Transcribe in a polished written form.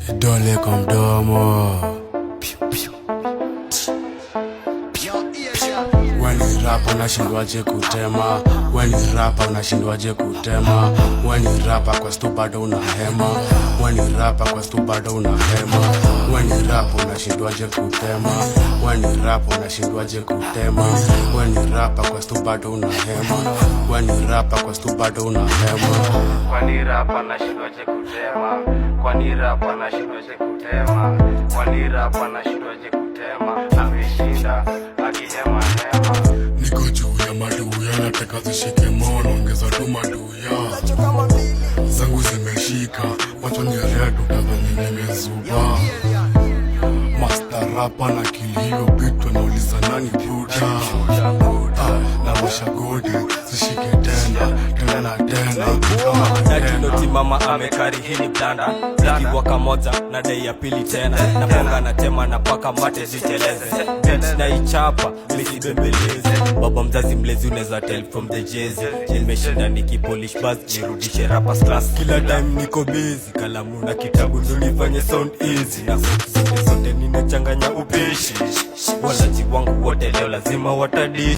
Vidole kwa mdomo. Weni rapa unashindwaje kutema? Weni rapa unashindwaje kutema? Weni rapa kwa stu bado unahema. Weni rapa kwa stu bado unahema. Weni rapa unashindwaje kutema? Weni rapa unashindwaje kutema? Weni rapa kwa stu bado unahema. Weni rapa kwa stu bado unahema. Kwani rapa nashindwaje kutema? Kwani rapa nashindwaje kutema? Kwani rapa nashindwaje kutema? Ameshinda akihema hema. Niko juu ya maduya, nataka zishike mono, ongeza tu maduya zangu zimeshika, wacho ni redu tadhani nimezuba. Master rapa na kilio bitu nauliza nani buda. Na washa godi, zishike tena na tena na kinoti mama amekari hini blanda zikiwaka moja na dai ya pili tena na ponga na tema na paka mate ziteleze bench na ichapa misi bembeleze baba mzazi mlezi uneza tell from the jezi nimeshinda nikipolish buzz nirudishe rappers class kila time niko busy kalamu na kitabu nifanye sound easy na zote ninachanganya upishi walaji wangu wote leo lazima watadishi.